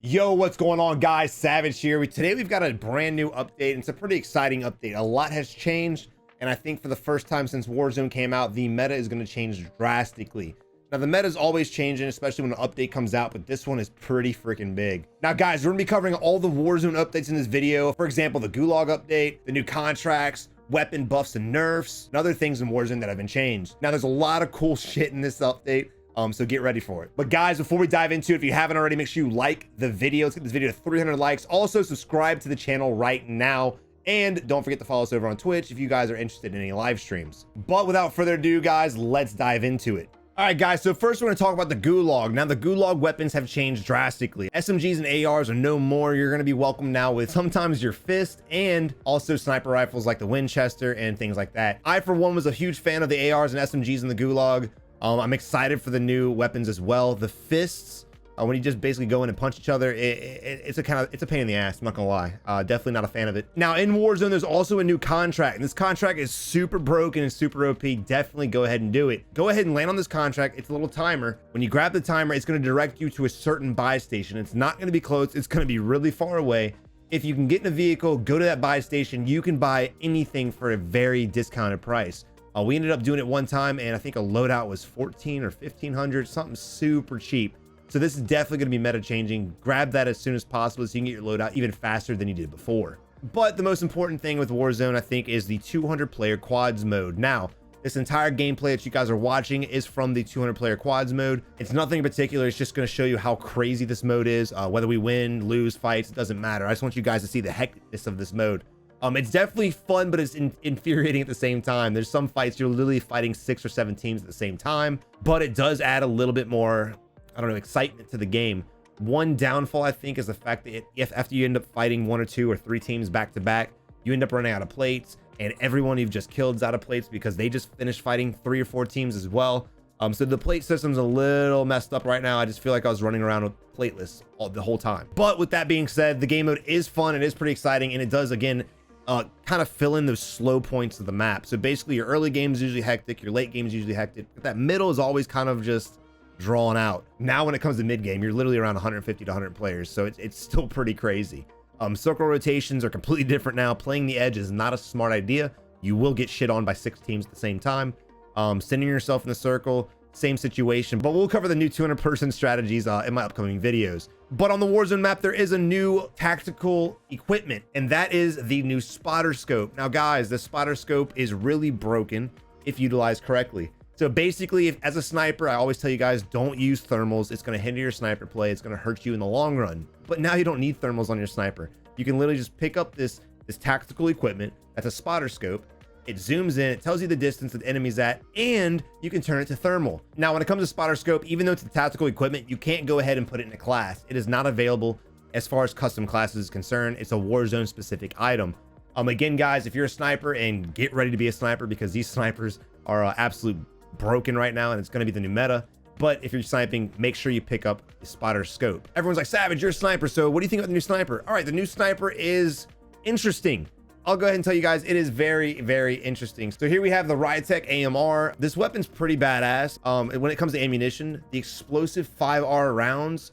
Yo, what's going on, guys? Savage here. Today we've got a brand new update, and it's a pretty exciting update. A lot has changed, and I think for the first time since Warzone came out, the meta is going to change drastically. Now, the meta is always changing, especially when an update comes out, but this one is pretty freaking big. Now, guys, we're going to be covering all the Warzone updates in this video. For example, the Gulag update, the new contracts, weapon buffs and nerfs, and other things in Warzone that have been changed. Now, there's a lot of cool shit in this update. So get ready for it. But guys, before we dive into it, if you haven't already, make sure you like the video. Let's get this video to 300 likes. Also, subscribe to the channel right now. And don't forget to follow us over on Twitch if you guys are interested in any live streams. But without further ado, guys, let's dive into it. All right, guys, so first we're going to talk about the Gulag. Now, the Gulag weapons have changed drastically. SMGs and ARs are no more. You're going to be welcome now with sometimes your fist and also sniper rifles like the Winchester and things like that. I, for one, was a huge fan of the ARs and SMGs in the Gulag. I'm excited for the new weapons as well. The fists, when you just basically go in and punch each other, it's a pain in the ass. I'm not gonna lie. Definitely not a fan of it. Now in Warzone, there's also a new contract, and this contract is super broken and super OP. Definitely go ahead and do it. Go ahead and land on this contract. It's a little timer. When you grab the timer, it's going to direct you to a certain buy station. It's not going to be close. It's going to be really far away. If you can get in a vehicle, go to that buy station. You can buy anything for a very discounted price. We ended up doing it one time, and I think a loadout was 14 or 1500, something super cheap. So this is definitely going to be meta changing. Grab that as soon as possible so you can get your loadout even faster than you did before. But the most important thing with Warzone, I think, is the 200 player quads mode. Now, this entire gameplay that you guys are watching is from the 200 player quads mode. It's nothing in particular. It's just going to show you how crazy this mode is. Whether we win, lose, fights, it doesn't matter. I just want you guys to see the hecticness of this mode. It's definitely fun, but it's infuriating at the same time. There's some fights you're literally fighting 6 or 7 teams at the same time, but it does add a little bit more, I don't know, excitement to the game. One downfall, I think, is the fact that if after you end up fighting 1 or 2 or 3 teams back to back, you end up running out of plates, and everyone you've just killed is out of plates because they just finished fighting 3 or 4 teams as well. So the plate system's a little messed up right now. I just feel like I was running around with plateless the whole time. But with that being said, the game mode is fun. It is pretty exciting, and it does, again, kind of fill in those slow points of the map. So basically your early game is usually hectic, your late game is usually hectic, but that middle is always kind of just drawn out. Now when it comes to mid game, you're literally around 150 to 100 players, so it's still pretty crazy. Circle rotations are completely different now. Playing the edge is not a smart idea. You will get shit on by 6 teams at the same time. Sending yourself in the circle, same situation, but we'll cover the new 200 person strategies in my upcoming videos. But on the Warzone map, there is a new tactical equipment, and that is the new spotter scope. Now guys, the spotter scope is really broken if utilized correctly. So basically, as a sniper, I always tell you guys, don't use thermals. It's going to hinder your sniper play. It's going to hurt you in the long run. But now you don't need thermals on your sniper. You can literally just pick up this tactical equipment. That's a spotter scope. It zooms in, it tells you the distance that the enemy's at, and you can turn it to thermal. Now, when it comes to spotter scope, even though it's a tactical equipment, you can't go ahead and put it in a class. It is not available as far as custom classes is concerned. It's a Warzone specific item. Again, guys, if you're a sniper, and get ready to be a sniper because these snipers are absolute broken right now, and it's going to be the new meta. But if you're sniping, make sure you pick up the spotter scope. Everyone's like, Savage, you're a sniper, so what do you think about the new sniper? All right, the new sniper is interesting. I'll go ahead and tell you guys, it is very, very interesting. So here we have the Rytec AMR. This weapon's pretty badass. When it comes to ammunition, the explosive 5R rounds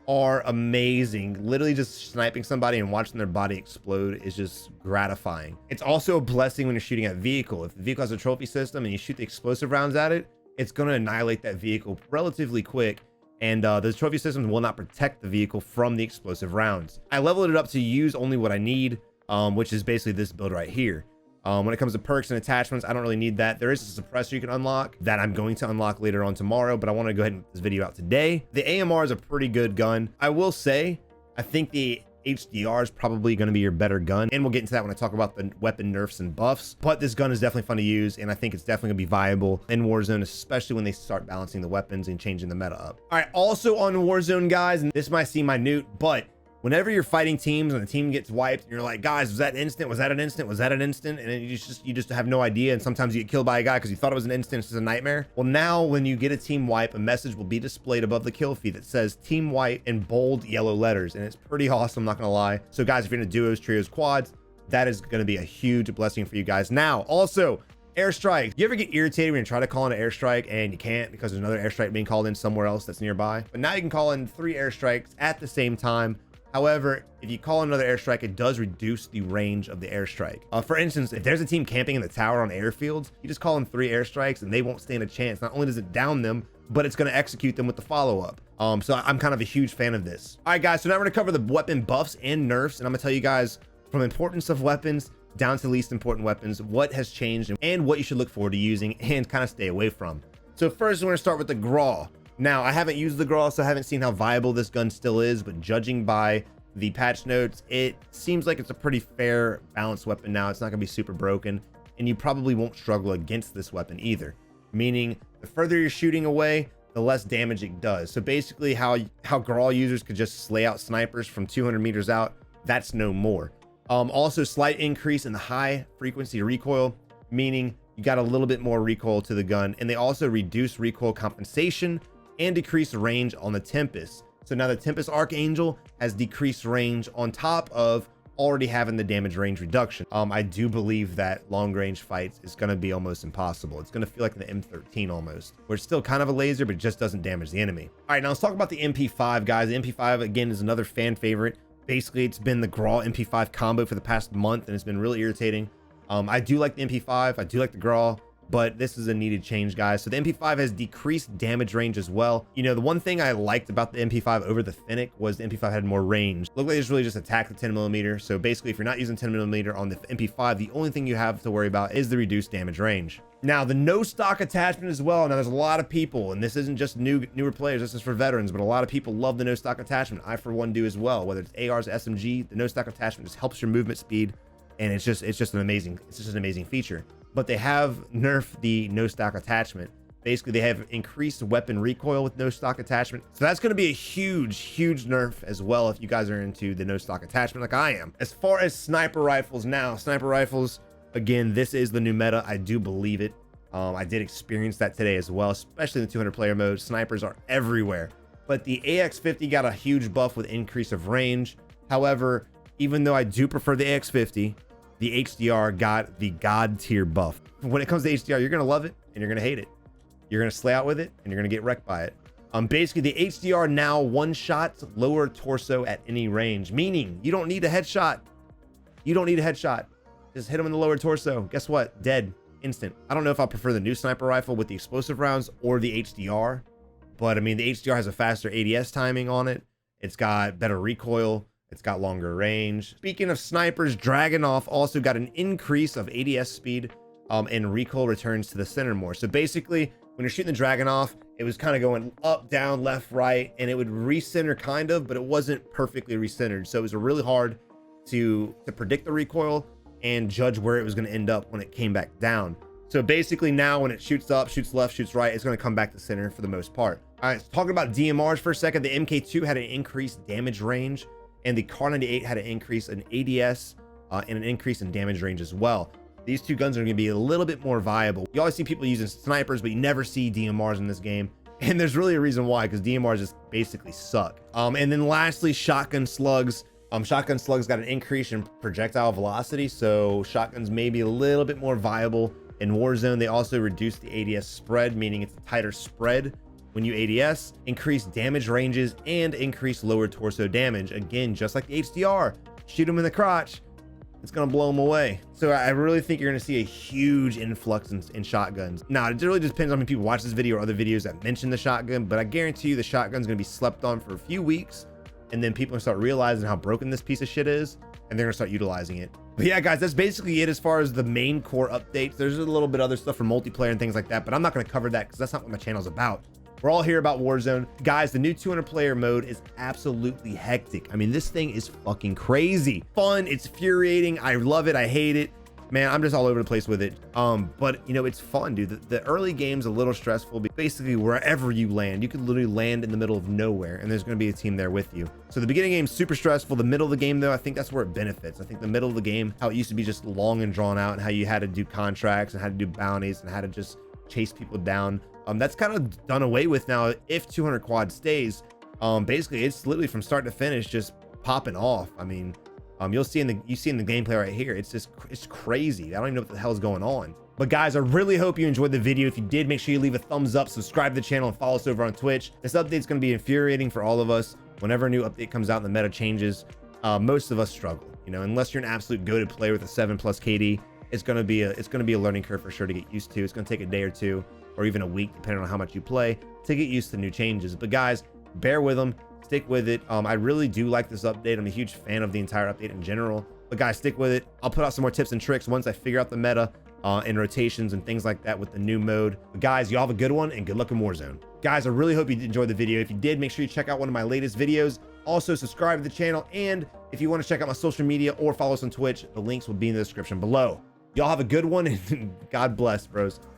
are amazing. Literally just sniping somebody and watching their body explode is just gratifying. It's also a blessing when you're shooting at vehicle. If the vehicle has a trophy system and you shoot the explosive rounds at it, it's going to annihilate that vehicle relatively quick. And the trophy systems will not protect the vehicle from the explosive rounds. I leveled it up to use only what I need. Which is basically this build right here. When it comes to perks and attachments, I don't really need that. There is a suppressor you can unlock that I'm going to unlock later on tomorrow, but I want to go ahead and get this video out today. The AMR is a pretty good gun. I will say, I think the HDR is probably going to be your better gun, and we'll get into that when I talk about the weapon nerfs and buffs. But this gun is definitely fun to use, and I think it's definitely going to be viable in Warzone, especially when they start balancing the weapons and changing the meta up. All right, also on Warzone, guys, and this might seem minute, but whenever you're fighting teams and the team gets wiped, and you're like, guys, was that an instant? Was that an instant? Was that an instant? And then you just have no idea. And sometimes you get killed by a guy because you thought it was an instant. It's just a nightmare. Well, now when you get a team wipe, a message will be displayed above the kill feed that says team wipe in bold yellow letters. And it's pretty awesome, I'm not gonna lie. So guys, if you're into duos, trios, quads, that is gonna be a huge blessing for you guys. Now, also, Airstrike. You ever get irritated when you try to call in an airstrike and you can't because there's another airstrike being called in somewhere else that's nearby? But now you can call in 3 airstrikes at the same time. However, if you call another airstrike, it does reduce the range of the airstrike. For instance, if there's a team camping in the tower on airfields, you just call in 3 airstrikes and they won't stand a chance. Not only does it down them, but it's going to execute them with the follow-up. So I'm kind of a huge fan of this. All right, guys, so now we're going to cover the weapon buffs and nerfs, and I'm going to tell you guys from importance of weapons down to least important weapons, what has changed and what you should look forward to using and kind of stay away from. So first, we're going to start with the Grau. Now, I haven't used the Grau, so I haven't seen how viable this gun still is, but judging by the patch notes, it seems like it's a pretty fair, balanced weapon now. It's not going to be super broken, and you probably won't struggle against this weapon either. Meaning, the further you're shooting away, the less damage it does. So basically, how Grau users could just slay out snipers from 200 meters out, that's no more. Also, slight increase in the high frequency recoil, meaning you got a little bit more recoil to the gun, and they also reduce recoil compensation and decrease range on the Tempest. So now the Tempest Archangel has decreased range on top of already having the damage range reduction. I do believe that long range fights is going to be almost impossible. It's going to feel like the M13 almost, where it's still kind of a laser, but it just doesn't damage the enemy. All right, now let's talk about the MP5, guys. The MP5, again, is another fan favorite. Basically, it's been the Grau MP5 combo for the past month, and it's been really irritating. I do like the MP5. I do like the Grau, but this is a needed change, guys. So the MP5 has decreased damage range as well. You know, the one thing I liked about the MP5 over the Fennec was the MP5 had more range. Looked like it's really just attack the 10mm. So basically, if you're not using 10mm on the MP5, the only thing you have to worry about is the reduced damage range. Now, the no stock attachment as well. Now, there's a lot of people, and this isn't just newer players, this is for veterans, but a lot of people love the no stock attachment. I, for one, do as well. Whether it's ARs, SMG, the no stock attachment just helps your movement speed, and it's just an amazing feature. But they have nerfed the no stock attachment. Basically, they have increased weapon recoil with no stock attachment. So that's going to be a huge nerf as well if you guys are into the no stock attachment like I am. As far as sniper rifles now, sniper rifles, again, this is the new meta. I do believe it. I did experience that today as well, especially in the 200 player mode. Snipers are everywhere. But the AX50 got a huge buff with increase of range. However, even though I do prefer the AX50, the HDR got the god tier buff. When it comes to HDR, you're going to love it and you're going to hate it. You're going to slay out with it and you're going to get wrecked by it. Basically, the HDR now one-shots lower torso at any range, meaning you don't need a headshot. You don't need a headshot. Just hit him in the lower torso. Guess what? Dead. Instant. I don't know if I prefer the new sniper rifle with the explosive rounds or the HDR, but I mean, the HDR has a faster ADS timing on it. It's got better recoil. It's got longer range. Speaking of snipers, Dragunov also got an increase of ADS speed and recoil returns to the center more. So basically, when you're shooting the Dragunov, it was kind of going up, down, left, right, and it would recenter kind of, but it wasn't perfectly recentered. So it was really hard to predict the recoil and judge where it was going to end up when it came back down. So basically now when it shoots up, shoots left, shoots right, it's going to come back to center for the most part. All right, so talking about DMRs for a second, the MK2 had an increased damage range, and the Kar98 had an increase in ADS and an increase in damage range as well. These two guns are going to be a little bit more viable. You always see people using snipers, but you never see DMRs in this game. And there's really a reason why, because DMRs just basically suck. And then lastly, shotgun slugs. Shotgun slugs got an increase in projectile velocity, so shotguns may be a little bit more viable in Warzone. They also reduced the ADS spread, meaning it's a tighter spread when you ADS, increased damage ranges, and increased lower torso damage. Again, just like the HDR, shoot them in the crotch, it's gonna blow them away. So I really think you're gonna see a huge influx in shotguns. Now, it really depends on how many people watch this video or other videos that mention the shotgun, but I guarantee you the shotgun's gonna be slept on for a few weeks, and then people start realizing how broken this piece of shit is, and they're gonna start utilizing it. But yeah, guys, that's basically it as far as the main core updates. There's a little bit other stuff for multiplayer and things like that, but I'm not gonna cover that because that's not what my channel's about. We're all here about Warzone. Guys, the new 200 player mode is absolutely hectic. I mean, this thing is fucking crazy. Fun, it's infuriating. I love it, I hate it. Man, I'm just all over the place with it. But you know, it's fun, dude. The early game's a little stressful, but basically wherever you land, you could literally land in the middle of nowhere and there's gonna be a team there with you. So the beginning game's super stressful. The middle of the game though, I think that's where it benefits. I think the middle of the game, how it used to be just long and drawn out and how you had to do contracts and how to do bounties and how to just chase people down. That's kind of done away with now if 200 quad stays. Basically it's literally from start to finish just popping off. I mean, You'll see in the gameplay right here. It's crazy. I don't even know what the hell is going on. But guys, I really hope you enjoyed the video. If you did, make sure you leave a thumbs up, subscribe to the channel, and follow us over on Twitch. This update's going to be infuriating for all of us. Whenever a new update comes out and the meta changes, most of us struggle. You know, unless you're an absolute goated player with a 7+ KD, it's going to be a learning curve for sure to get used to. It's going to take a day or two, or even a week, depending on how much you play, to get used to new changes. But guys, bear with them, stick with it. I really do like this update. I'm a huge fan of the entire update in general. But guys, stick with it. I'll put out some more tips and tricks once I figure out the meta and rotations and things like that with the new mode. But guys, y'all have a good one, and good luck in Warzone. Guys, I really hope you enjoyed the video. If you did, make sure you check out one of my latest videos. Also, subscribe to the channel, and if you want to check out my social media or follow us on Twitch, the links will be in the description below. Y'all have a good one, and God bless, bros.